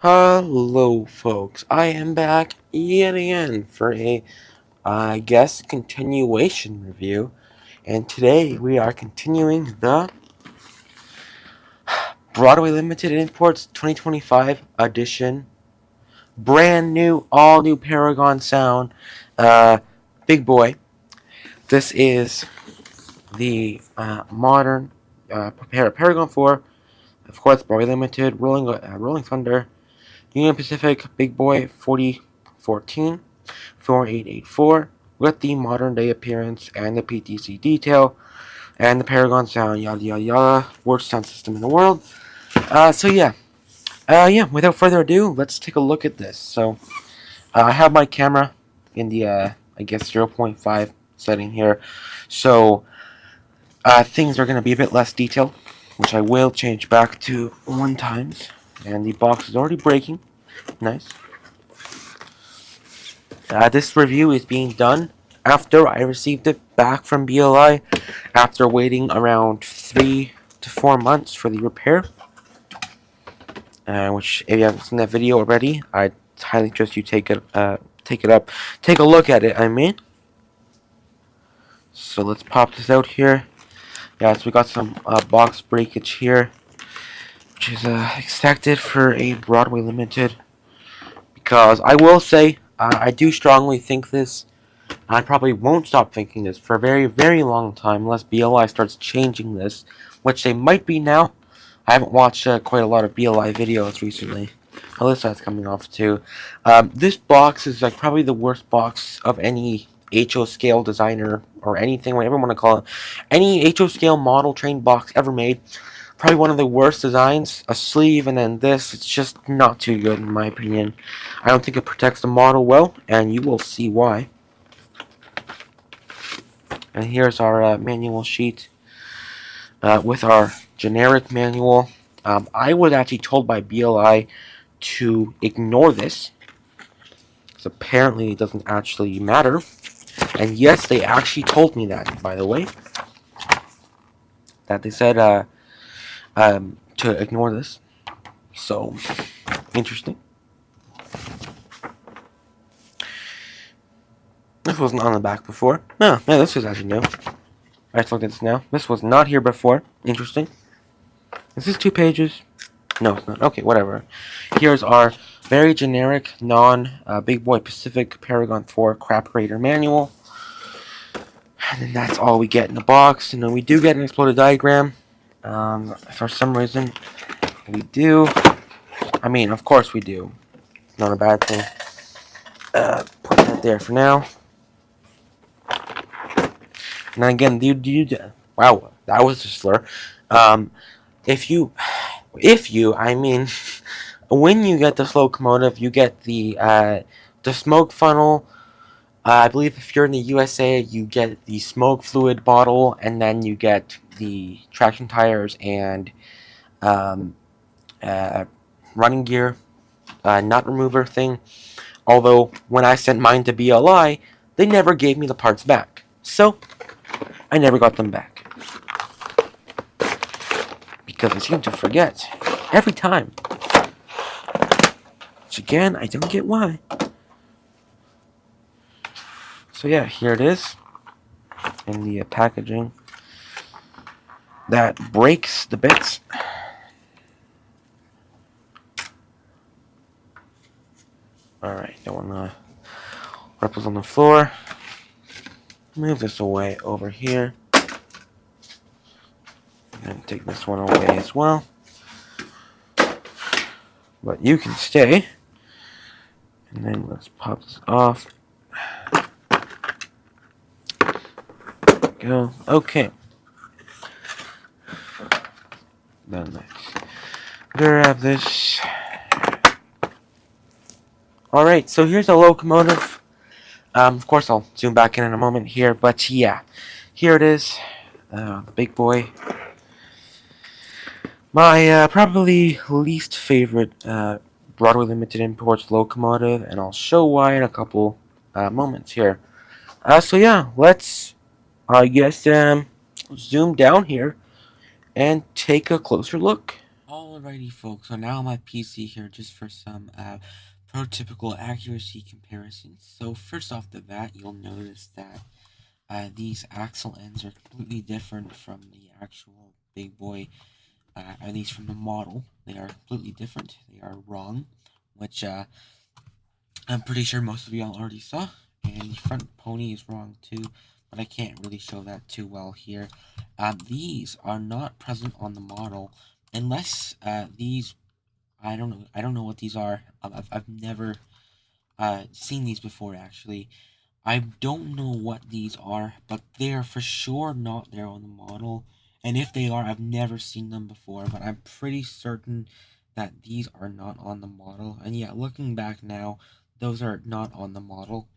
Hello, folks. I am back yet again for a, I guess, continuation review. And today we are continuing the Broadway Limited Imports 2025 edition. Brand new, all new Paragon sound. Big boy. This is the modern Paragon 4. Of course, Broadway Limited, Rolling Thunder, Union Pacific, Big Boy 4014. 4884 with the modern day appearance and the PTC detail and the Paragon sound, yada yada yada, worst sound system in the world. Without further ado, let's take a look at this. I have my camera in the I guess 0.5 setting here, so things are going to be a bit less detailed, which I will change back to 1 times. And the box is already breaking. Nice. This review is being done after I received it back from BLI after waiting around 3 to 4 months for the repair. Which, if you haven't seen that video already, I highly suggest you take a look at it. So let's pop this out here. Yeah, so we got some box breakage here, which is expected for a Broadway Limited. Because I will say, I do strongly think this. I probably won't stop thinking this for a very, very long time unless BLI starts changing this, which they might be now. I haven't watched quite a lot of BLI videos recently. Oh, this side's coming off too. This box is like probably the worst box of any HO scale designer or anything, whatever you want to call it. Any HO scale model train box ever made. Probably one of the worst designs. A sleeve and then this. It's just not too good in my opinion. I don't think it protects the model well, and you will see why. And here's our manual sheet with our generic manual. I was actually told by BLI to ignore this, because apparently it doesn't actually matter. And yes, they actually told me that, by the way. That they said to ignore this. So, interesting. This wasn't on the back before. No, this is actually new. I just looked at this now. This was not here before. Interesting. Is this 2 pages? No, it's not. Okay, whatever. Here's our very generic, non-Big Boy Pacific Paragon 4 Crap Raider manual. And then that's all we get in the box. And then we do get an exploded diagram. For some reason, we do. I mean, of course we do. Not a bad thing. Put that there for now. And then again, wow, that was a slur. If you, I mean, when you get this locomotive, you get the smoke funnel. I believe if you're in the USA, you get the smoke fluid bottle, and then you get the traction tires and running gear nut remover thing. Although when I sent mine to BLI, they never gave me the parts back, so I never got them back. Because I seem to forget every time. Which again, I don't get why. So yeah, here it is in the packaging that breaks the bits. Alright, don't want ripples on the floor. Move this away over here. And take this one away as well. But you can stay. And then let's pop this off. Go. Okay. Then let's grab this. Alright, so here's a locomotive. Of course, I'll zoom back in a moment here, but yeah. Here it is. The big boy. My probably least favorite Broadway Limited Imports locomotive, and I'll show why in a couple moments here. So yeah, let's, I guess, zoom down here and take a closer look. All Alrighty folks, so now on my PC here just for some prototypical accuracy comparisons. So first off the bat, you'll notice that these axle ends are completely different from the actual big boy, at least from the model. They are completely different. They are wrong, which I'm pretty sure most of y'all already saw. And the front pony is wrong too, but I can't really show that too well here. These are not present on the model, unless these. I don't know what these are. I've never seen these before actually. I don't know what these are, but they are for sure not there on the model. And if they are, I've never seen them before, but I'm pretty certain that these are not on the model. And yeah, looking back now, those are not on the model.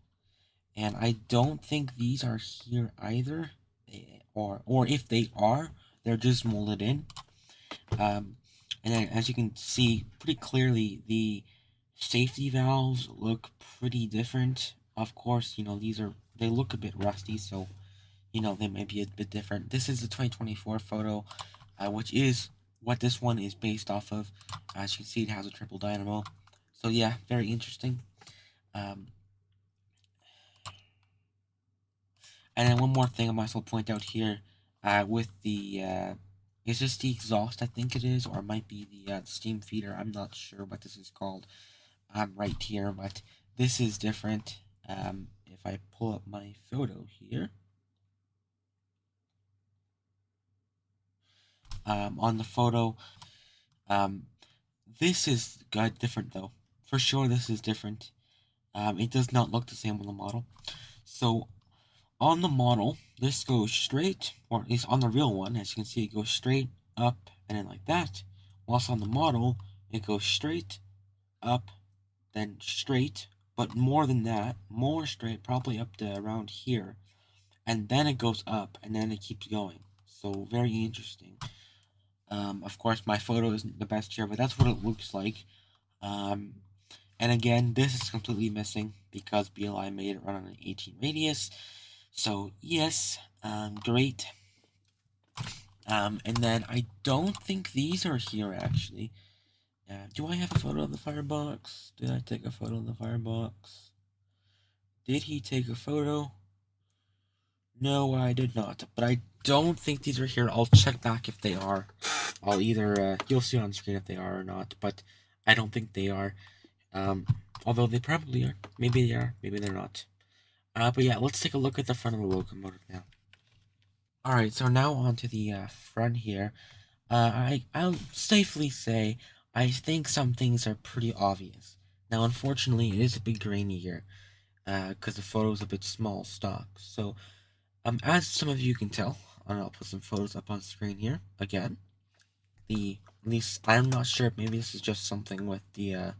And I don't think these are here either. Or if they are, they're just molded in. And then, as you can see pretty clearly, the safety valves look pretty different. Of course, they look a bit rusty, so they may be a bit different. This is the 2024 photo, which is what this one is based off of. As you can see, it has a triple dynamo. So yeah, very interesting. And then one more thing I might as well point out here, with the is this the exhaust? I think it is, or it might be the steam feeder. I'm not sure what this is called. Right here, but this is different. If I pull up my photo here, on the photo, this is different though. For sure, this is different. It does not look the same on the model. So on the model, this goes straight, or at least on the real one, as you can see, it goes straight up and then like that. Whilst on the model, it goes straight up, then straight, but more than that, more straight, probably up to around here, and then it goes up, and then it keeps going. So very interesting. Of course, my photo isn't the best here, but that's what it looks like. And again, this is completely missing because BLI made it run on an 18 radius. So yes, great. And then I don't think these are here actually. Do I have a photo of the firebox? Did I take a photo of the firebox? Did he take a photo? No, I did not. But I don't think these are here. I'll check back if they are. I'll either, you'll see on screen if they are or not. But I don't think they are. Although they probably are. Maybe they are. Maybe they're not. But yeah, let's take a look at the front of the locomotive now. Alright, so now on to the front here. I'll safely say I think some things are pretty obvious. Now, unfortunately, it is a bit grainy here, because the photo is a bit small stock. So, as some of you can tell, I'll put some photos up on screen here again. At least I'm not sure. Maybe this is just something with the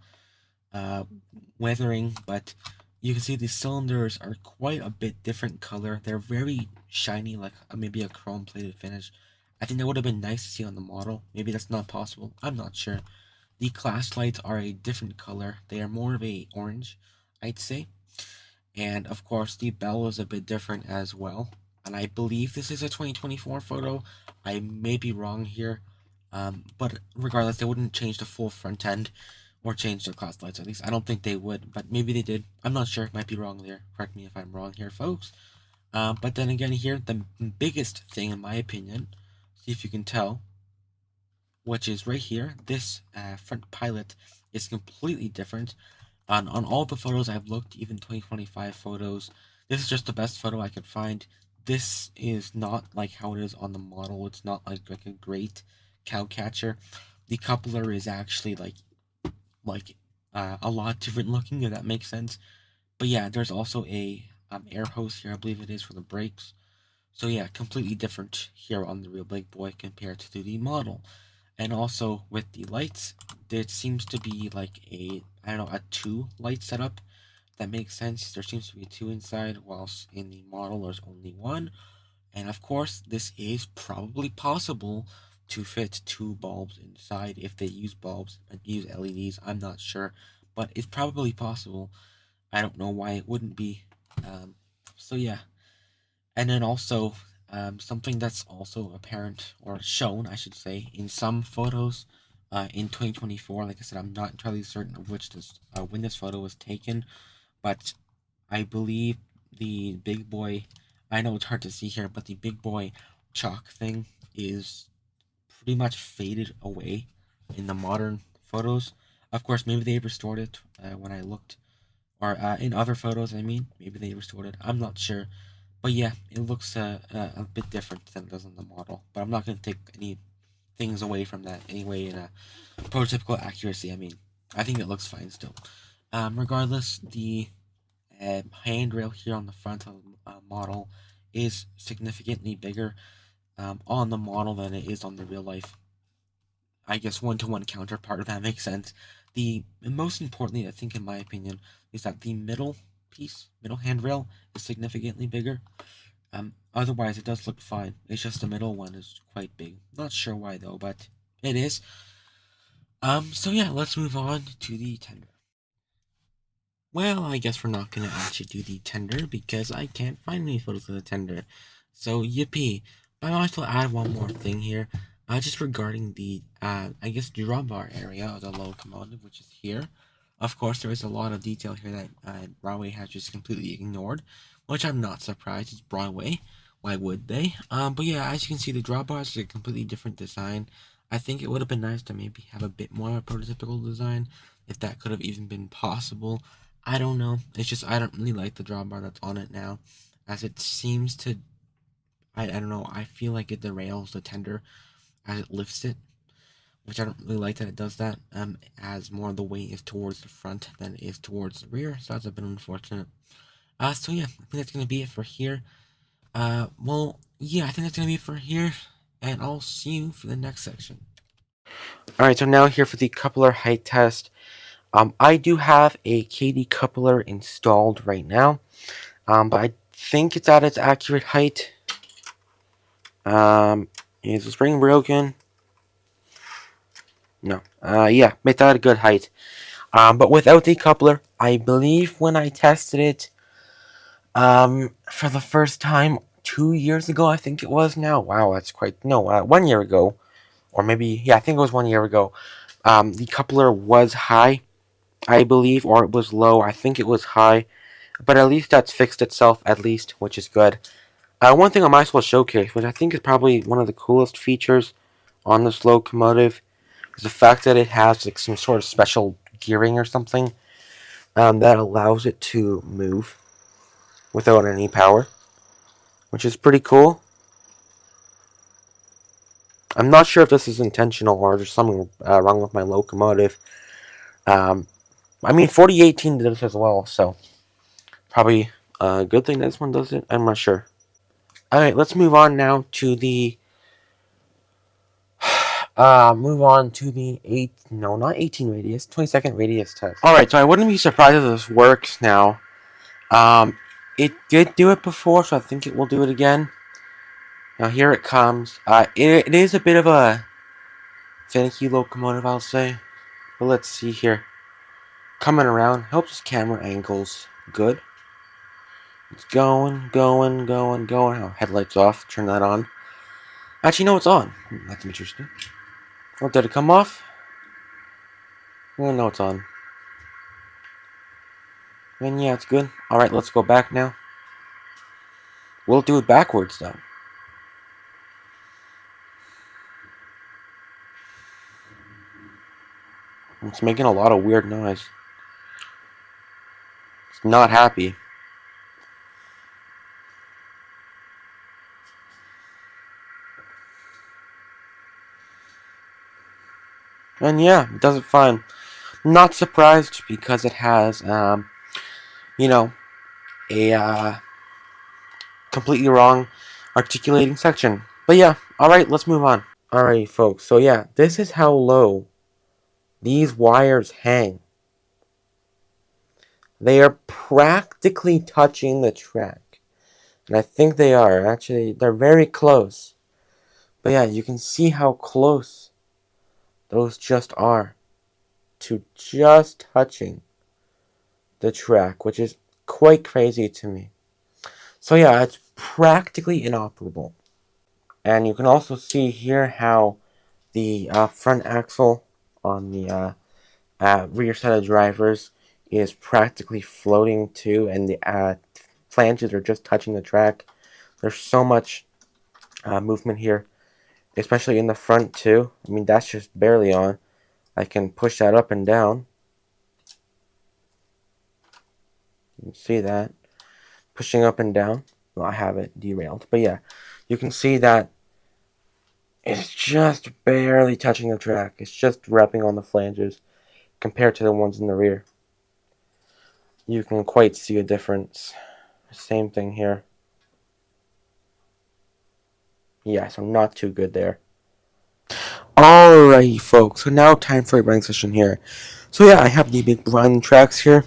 weathering, but you can see the cylinders are quite a bit different color. They're very shiny, like maybe a chrome plated finish. I think that would have been nice to see on the model. Maybe that's not possible. I'm not sure. The class lights are a different color. They are more of a orange, I'd say. And of course, the bell is a bit different as well. And I believe this is a 2024 photo. I may be wrong here. But regardless, they wouldn't change the full front end or change the class lights. At least I don't think they would, but maybe they did. I'm not sure. Might be wrong there. Correct me if I'm wrong here, folks. But then again, here the biggest thing, in my opinion, see if you can tell, which is right here. This front pilot is completely different. On all the photos I've looked, even 2025 photos, this is just the best photo I could find. This is not like how it is on the model. It's not like a great cow catcher. The coupler is actually like a lot different looking, if that makes sense. But yeah, there's also a air hose here, I believe it is, for the brakes. So yeah, completely different here on the real big boy compared to the model. And also with the lights, there seems to be like a 2 light setup. That makes sense. There seems to be 2 inside, whilst in the model there's only 1. And of course, this is probably possible to fit 2 bulbs inside if they use bulbs and use LEDs. I'm not sure, but it's probably possible. I don't know why it wouldn't be. So yeah. And then also, something that's also apparent, or shown, I should say, in some photos in 2024. Like I said, I'm not entirely certain of when this photo was taken, but I believe the big boy, I know it's hard to see here, but the big boy chalk thing is pretty much faded away in the modern photos. Of course, maybe they restored it when I looked, or in other photos, I mean. Maybe they restored it. I'm not sure. But yeah, it looks a bit different than it does in the model. But I'm not going to take any things away from that anyway in a prototypical accuracy. I mean, I think it looks fine still. Regardless, the handrail here on the front of the model is significantly bigger on the model than it is on the real life, I guess, one-to-one counterpart, if that makes sense. Most importantly, I think, in my opinion, is that the middle handrail, is significantly bigger. Otherwise, it does look fine. It's just the middle one is quite big. Not sure why though, but it is. So yeah, let's move on to the tender. Well, I guess we're not gonna actually do the tender because I can't find any photos of the tender. So yippee! But I might as well add one more thing here. Just regarding the I guess drawbar area of the locomotive, which is here. Of course, there is a lot of detail here that Broadway has just completely ignored, which I'm not surprised. It's Broadway. Why would they? But yeah, as you can see, the drawbars is a completely different design. I think it would have been nice to maybe have a bit more of a prototypical design, if that could have even been possible. I don't know. It's just I don't really like the drawbar that's on it now, as it seems to. I don't know. I feel like it derails the tender as it lifts it, which I don't really like that it does that. As more of the weight is towards the front than it is towards the rear, so that's a bit unfortunate. So yeah, I think that's gonna be it for here. Well, yeah, I think that's gonna be it for here, and I'll see you for the next section. Alright, so now here for the coupler height test. I do have a KD coupler installed right now, but I think it's at its accurate height. Is the spring broken? No. Yeah, it's at a good height. But without the coupler, I believe when I tested it, for the first time 2 years ago, I think it was now. Wow, that's quite, no, 1 year ago, or maybe, yeah, I think it was 1 year ago. The coupler was high, I believe, or it was low. I think it was high, but at least that's fixed itself, at least, which is good. One thing I might as well showcase, which I think is probably one of the coolest features on this locomotive, is the fact that it has like some sort of special gearing or something that allows it to move without any power, which is pretty cool. I'm not sure if this is intentional or there's something wrong with my locomotive. I mean, 4018 did this as well, so probably a good thing this one does it. I'm not sure. Alright, let's move on now to the move on to the not 18 radius, 22nd radius test. Alright, so I wouldn't be surprised if this works now. It did do it before, so I think it will do it again. Now here it comes. It is a bit of a finicky locomotive, I'll say. But let's see here. Coming around, helps with camera angles. Good. It's going, going, going, going. Oh, headlights off. Turn that on. Actually, no, it's on. That's interesting. Oh, did it come off? Oh, no, it's on. And yeah, it's good. Alright, let's go back now. We'll do it backwards, though. It's making a lot of weird noise. It's not happy. And yeah, it does it fine. Not surprised because it has, you know, a completely wrong articulating section. But yeah, alright, let's move on. Alright, folks, so yeah, this is how low these wires hang. They are practically touching the track. And I think they are. Actually, they're very close. But yeah, you can see how close those just are to just touching the track, which is quite crazy to me. So yeah, it's practically inoperable. And you can also see here how the front axle on the rear set of drivers is practically floating too, and the flanges are just touching the track. There's so much movement here, especially in the front too. I mean, that's just barely on. I can push that up and down. You can see that. Pushing up and down. Well, I have it derailed. But yeah, you can see that it's just barely touching the track. It's just wrapping on the flanges compared to the ones in the rear. You can quite see a difference. Same thing here. Yeah, so not too good there. Alrighty, folks. So now time for a running session here. So yeah, I have the big running tracks here.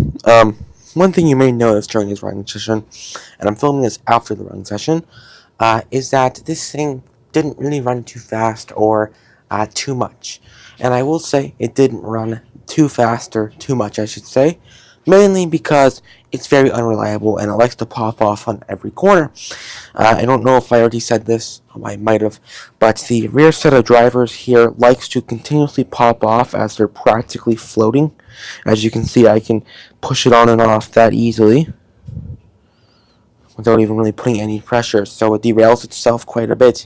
One thing you may notice during this running session, and I'm filming this after the running session, is that this thing didn't really run too fast or too much. And I will say it didn't run too fast or too much, I should say, mainly because it's very unreliable and it likes to pop off on every corner. I don't know if I already said this, I might have, but the rear set of drivers here likes to continuously pop off as they're practically floating. As you can see, I can push it on and off that easily without even really putting any pressure, so it derails itself quite a bit.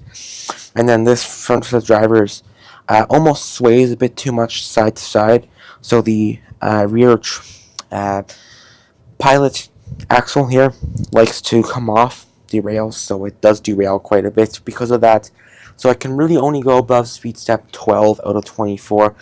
And then this front set of drivers almost sways a bit too much side to side, so the rear pilot axle here likes to come off, derails, so it does derail quite a bit because of that. So I can really only go above speed step 12 out of 24.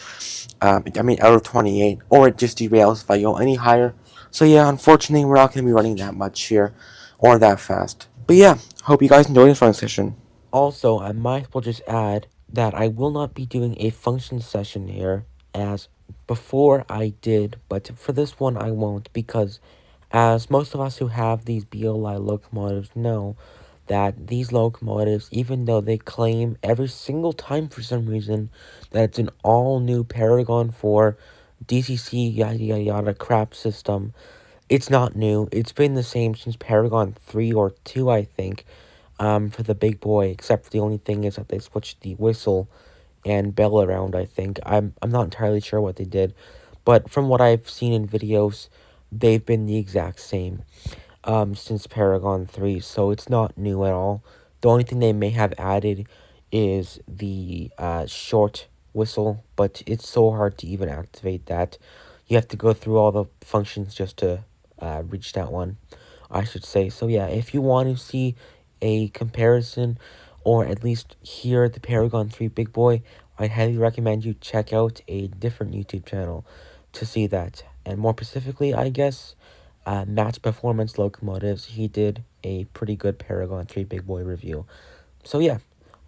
Out of 28, or it just derails if I go any higher. So yeah, unfortunately, we're not going to be running that much here, or that fast. But yeah, hope you guys enjoyed this running session. Also, I might as well just add that I will not be doing a function session here, as before I did, but for this one I won't, because as most of us who have these BLI locomotives know, that these locomotives, even though they claim every single time for some reason that it's an all-new Paragon 4 DCC yada yada yada crap system, it's not new. It's been the same since Paragon 3 or 2, I think, for the big boy, except for the only thing is that they switched the whistle and bell around, I think. I'm not entirely sure what they did, but from what I've seen in videos, they've been the exact same since Paragon 3, so it's not new at all. The only thing they may have added is the short whistle, but it's so hard to even activate that. You have to go through all the functions just to reach that one, I should say. So yeah, if you want to see a comparison, or at least hear the Paragon 3 Big Boy, I highly recommend you check out a different YouTube channel to see that. And more specifically, I guess, Matt's Performance Locomotives, he did a pretty good Paragon 3 Big Boy review. So yeah,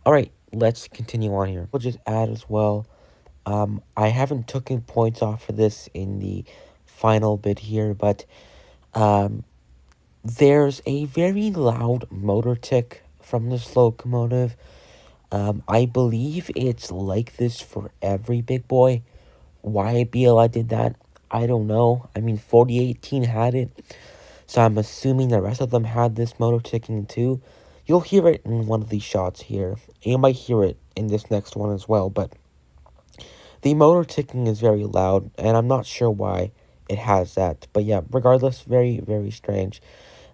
alright, let's continue on here. We'll just add as well, I haven't taken points off for this in the final bit here, but there's a very loud motor tick from this locomotive. I believe it's like this for every big boy. Why BLI did that, I don't know. I mean, 4018 had it, so I'm assuming the rest of them had this motor ticking too. You'll hear it in one of these shots here. You might hear it in this next one as well, but the motor ticking is very loud, and I'm not sure why it has that. But yeah, regardless, very, very strange.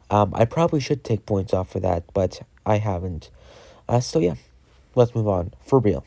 I probably should take points off for that, but I haven't. So yeah, let's move on. For real.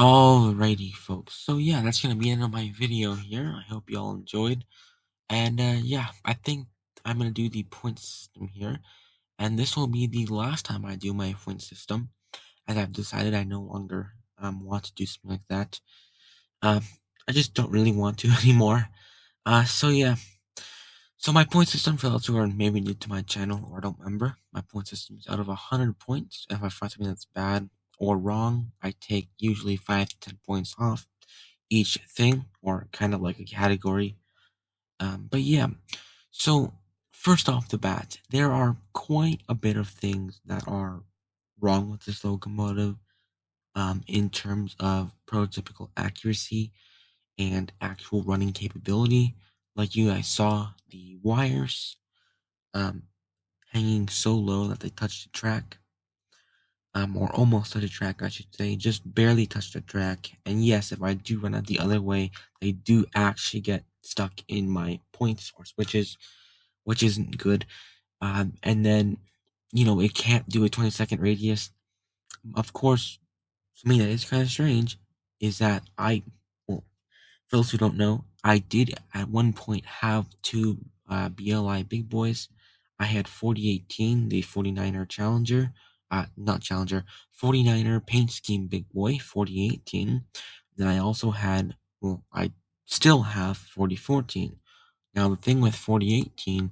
Alrighty, folks. So yeah, that's gonna be the end of my video here. I hope you all enjoyed. And yeah, I think I'm gonna do the point system here, and this will be the last time I do my point system, as I've decided I no longer want to do something like that. Um, I just don't really want to anymore. So yeah. So my point system, for those who are maybe new to my channel or don't remember, my point system is out of 100 points. If I find something that's bad or wrong, I take usually 5 to 10 points off each thing, or kind of like a category. But yeah, so first off the bat, there are quite a bit of things that are wrong with this locomotive, in terms of prototypical accuracy and actual running capability. Like you guys saw, the wires um, hanging so low that they touch the track, or almost touch the track, I should say, just barely touch the track. And yes, if I do run it the other way, they do actually get stuck in my points or switches, which isn't good. And then, it can't do a 20-second radius. Of course, something that is kind of strange is that well, for those who don't know, I did at one point have two BLI big boys. I had 4018, the 49er Challenger, not Challenger, 49er paint scheme big boy, 4018. Then I also had, well, I still have 4014. Now, the thing with 4018,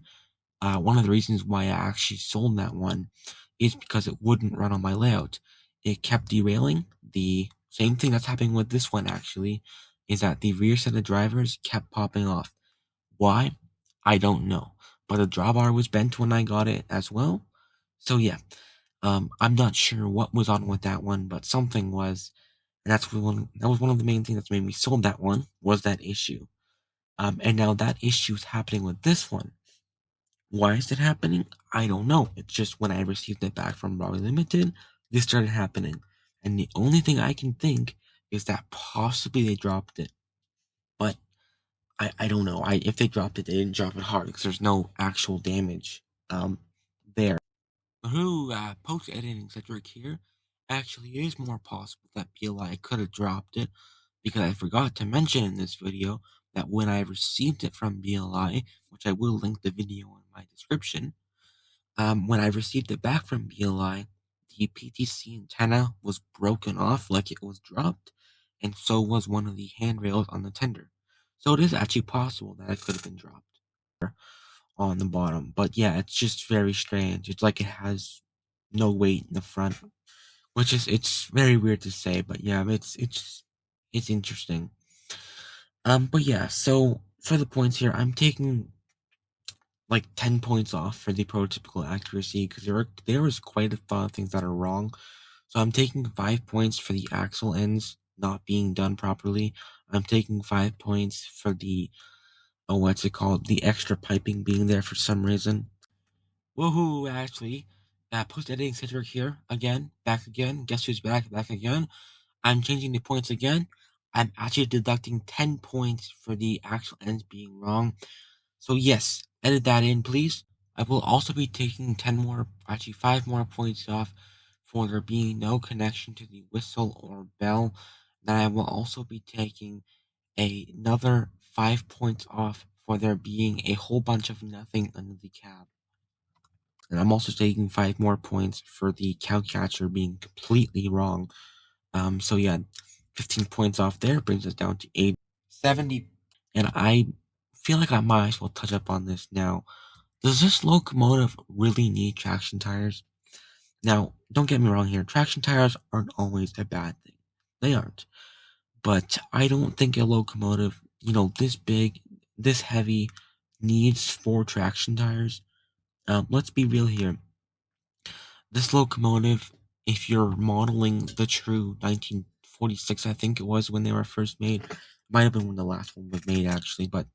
one of the reasons why I actually sold that one is because it wouldn't run on my layout. It kept derailing. The same thing that's happening with this one, actually, is that the rear set of drivers kept popping off. Why? I don't know. But the drawbar was bent when I got it as well. So yeah, I'm not sure what was on with that one, but something was, and that was one of the main things that made me sold that one, was that issue. And now that issue is happening with this one. Why is it happening? I don't know. It's just when I received it back from Broadway Limited, this started happening. And the only thing I can think is that possibly they dropped it. But I don't know. If they dropped it, they didn't drop it hard because there's no actual damage there. Who post editing Cedric here, actually it is more possible that BLI could have dropped it, because I forgot to mention in this video that when I received it from BLI, which I will link the video in my description, when I received it back from BLI, the PTC antenna was broken off like it was dropped, and so was one of the handrails on the tender. So it is actually possible that it could have been dropped on the bottom. But yeah, it's just very strange. It's like it has no weight in the front, which is, it's very weird to say, but yeah, it's interesting. But yeah, so for the points here, I'm taking like 10 points off for the prototypical accuracy, because there was quite a lot of things that are wrong. So I'm taking 5 points for the axle ends not being done properly. I'm taking 5 points for the, what's it called, the extra piping being there for some reason. Woohoo, actually. Post editing Cedric here, again, back again. Guess who's back? Back again. I'm changing the points again. I'm actually deducting 10 points for the actual ends being wrong. So yes, edit that in, please. I will also be taking 5 more points off for there being no connection to the whistle or bell. Then I will also be taking another 5 points off for there being a whole bunch of nothing under the cab. And I'm also taking 5 more points for the cow catcher being completely wrong. So yeah, 15 points off there brings us down to 70. And I feel like I might as well touch up on this now. Does this locomotive really need traction tires? Now, don't get me wrong here. Traction tires aren't always a bad thing. They aren't. But I don't think a locomotive, this big, this heavy, needs 4 traction tires. Let's be real here. This locomotive, if you're modeling the true 1946, I think it was when they were first made, might have been when the last one was made actually, but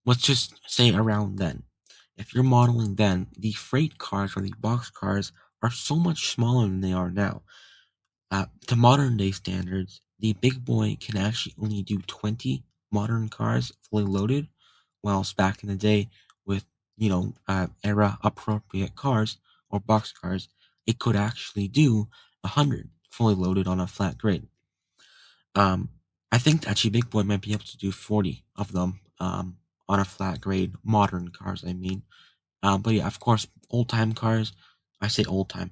let's just say around then. If you're modeling then, the freight cars or the box cars are so much smaller than they are now. To modern day standards, the big boy can actually only do 20 modern cars fully loaded, whilst back in the day with, era appropriate cars or box cars, it could actually do 100 fully loaded on a flat grade. I think actually Big Boy might be able to do 40 of them on a flat grade modern cars. I mean, but yeah, of course, old time cars. I say old time,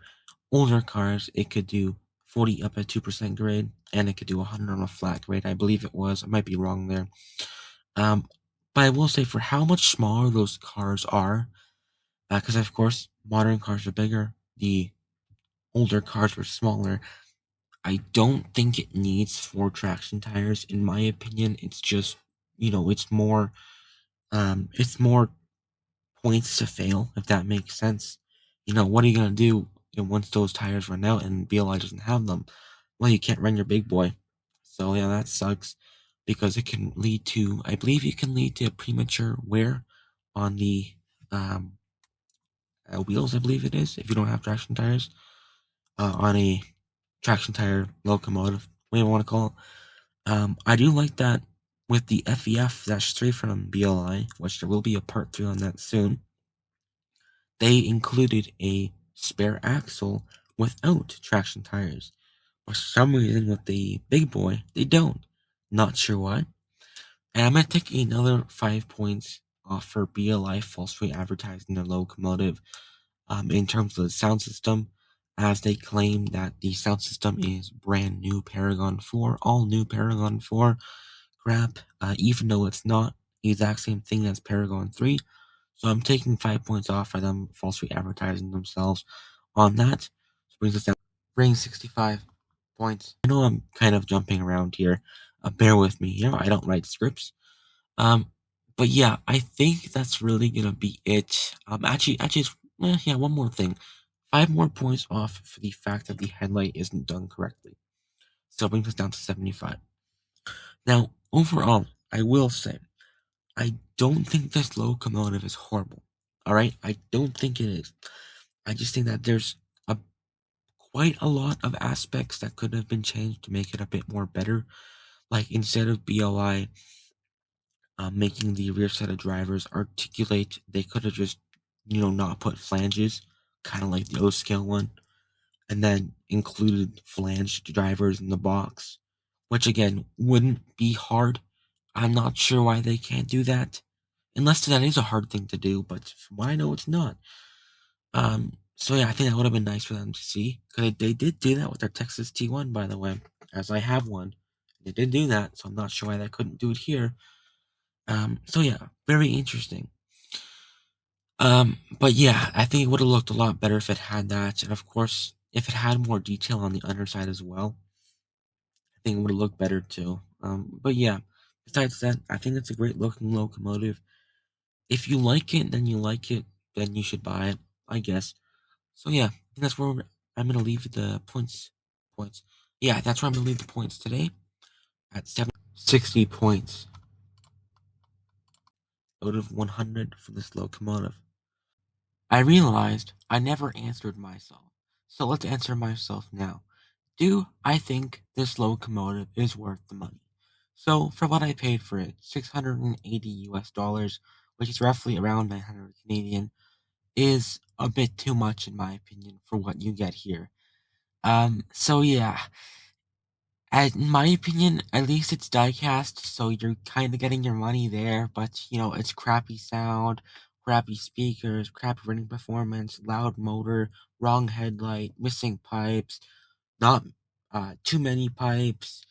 older cars. It could do 40 up at 2% grade, and it could do 100 on a flat grade. I believe it was. I might be wrong there. Um, but I will say for how much smaller those cars are, because of course modern cars are bigger. The older cars were smaller. I don't think it needs 4 traction tires. In my opinion, it's just it's more points to fail if that makes sense. What are you gonna do once those tires run out and BLI doesn't have them? Well, you can't run your big boy. So yeah, that sucks because it can lead to, I believe, it can lead to premature wear on the um, wheels. I believe it is if you don't have traction tires on a traction tire locomotive, whatever you want to call it. I do like that with the FEF-3 from BLI, which there will be a part 3 on that soon. They included a spare axle without traction tires. For some reason, with the big boy, they don't. Not sure why. And I'm going to take another 5 points off for BLI falsely advertising their locomotive in terms of the sound system, as they claim that the sound system is brand new Paragon 4, all new Paragon 4 crap, even though it's not the exact same thing as Paragon 3. So I'm taking 5 points off for them falsely advertising themselves on that. So brings us down, brings 65 points. I know I'm kind of jumping around here. Bear with me here. I don't write scripts. But yeah, I think that's really gonna be it. Yeah, one more thing. 5 more points off for the fact that the headlight isn't done correctly. So it brings us down to 75. Now, overall, I will say, I don't think this locomotive is horrible. Alright? I don't think it is. I just think that there's a quite a lot of aspects that could have been changed to make it a bit more better. Like instead of BLI making the rear set of drivers articulate, they could have just, not put flanges, kind of like the O scale one, and then included flanged drivers in the box, which again wouldn't be hard. I'm not sure why they can't do that, unless that is a hard thing to do, but from what I know, it's not. So yeah, I think that would have been nice for them to see, because they did do that with their Texas T1, by the way, as I have one. They did do that, so I'm not sure why they couldn't do it here. So yeah, very interesting. But yeah, I think it would have looked a lot better if it had that, and of course, if it had more detail on the underside as well, I think it would have looked better too. But yeah, besides that, I think it's a great looking locomotive. If you like it, then you like it, then you should buy it, I guess. So yeah, I think that's where I'm gonna leave the points. Points. Yeah, that's where I'm gonna leave the points today at 60 points out of 100 for this locomotive. I realized I never answered myself, so let's answer myself now. Do I think this locomotive is worth the money? So, for what I paid for it, 680 US dollars, which is roughly around 900 Canadian, is a bit too much in my opinion for what you get here. So yeah, in my opinion, at least it's diecast, so you're kind of getting your money there, but it's crappy sound, crappy speakers, crappy running performance, loud motor, wrong headlight, missing pipes, not too many pipes,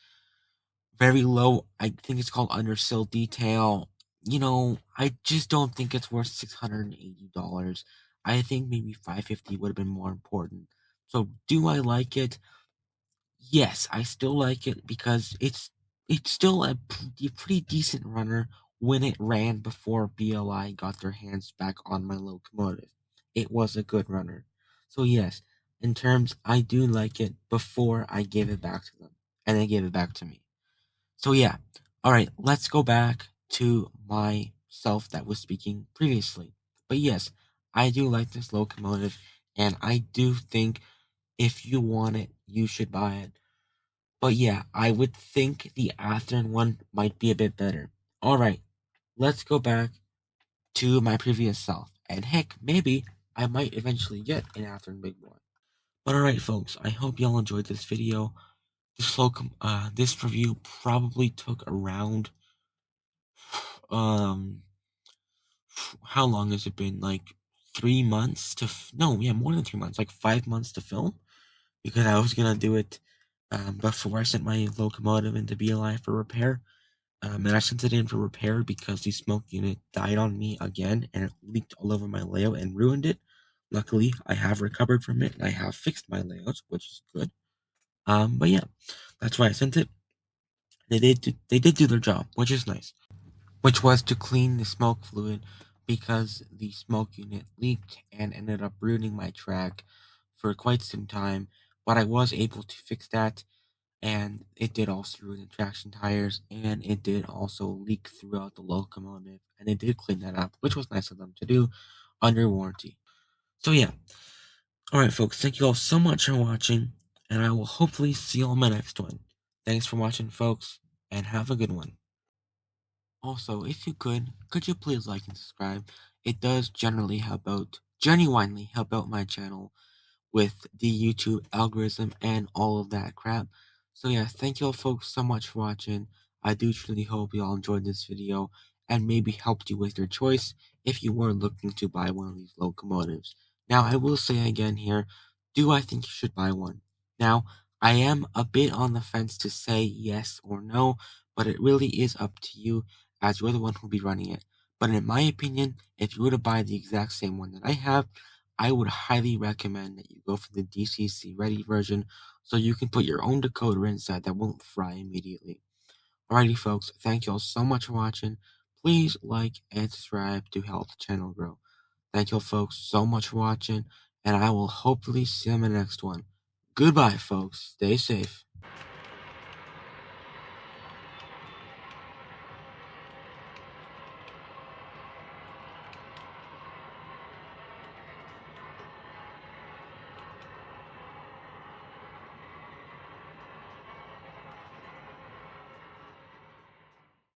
very low, I think it's called undersill detail. I just don't think it's worth $680. I think maybe 550 would have been more important. So do I like it? Yes, I still like it because it's still a pretty decent runner when it ran before BLI got their hands back on my locomotive. It was a good runner. So yes, in terms, I do like it before I gave it back to them, and they gave it back to me. So yeah, all right, let's go back to myself that was speaking previously. But yes, I do like this locomotive, and I do think if you want it, you should buy it. But yeah, I would think the Athearn one might be a bit better. Alright, let's go back to my previous self. And heck, maybe I might eventually get an Athearn Big Boy. But alright folks, I hope y'all enjoyed this video. this review probably took around um how long has it been? Like 3 months to no, yeah, more than 3 months, like 5 months to film, because I was gonna do it before I sent my locomotive into BLI for repair. And I sent it in for repair because the smoke unit died on me again and it leaked all over my layout and ruined it. Luckily, I have recovered from it and I have fixed my layouts, which is good. But yeah, that's why I sent it. They did do their job, which is nice. Which was to clean the smoke fluid because the smoke unit leaked and ended up ruining my track for quite some time. But I was able to fix that, and it did also ruin the traction tires, and it did also leak throughout the locomotive, and they did clean that up, which was nice of them to do under warranty. So yeah, alright folks, thank you all so much for watching, and I will hopefully see you on my next one. Thanks for watching folks, and have a good one. Also, if you could you please like and subscribe? It does genuinely help out my channel with the YouTube algorithm and all of that crap. So yeah, thank you all folks so much for watching. I do truly hope you all enjoyed this video and maybe helped you with your choice if you were looking to buy one of these locomotives. Now, I will say again here, do I think you should buy one? Now, I am a bit on the fence to say yes or no, but it really is up to you as you're the one who'll be running it. But in my opinion, if you were to buy the exact same one that I have, I would highly recommend that you go for the DCC ready version so you can put your own decoder inside that won't fry immediately. Alrighty folks, thank you all so much for watching. Please like and subscribe to help the channel grow. Thank you all folks so much for watching, and I will hopefully see you in the next one. Goodbye folks, stay safe.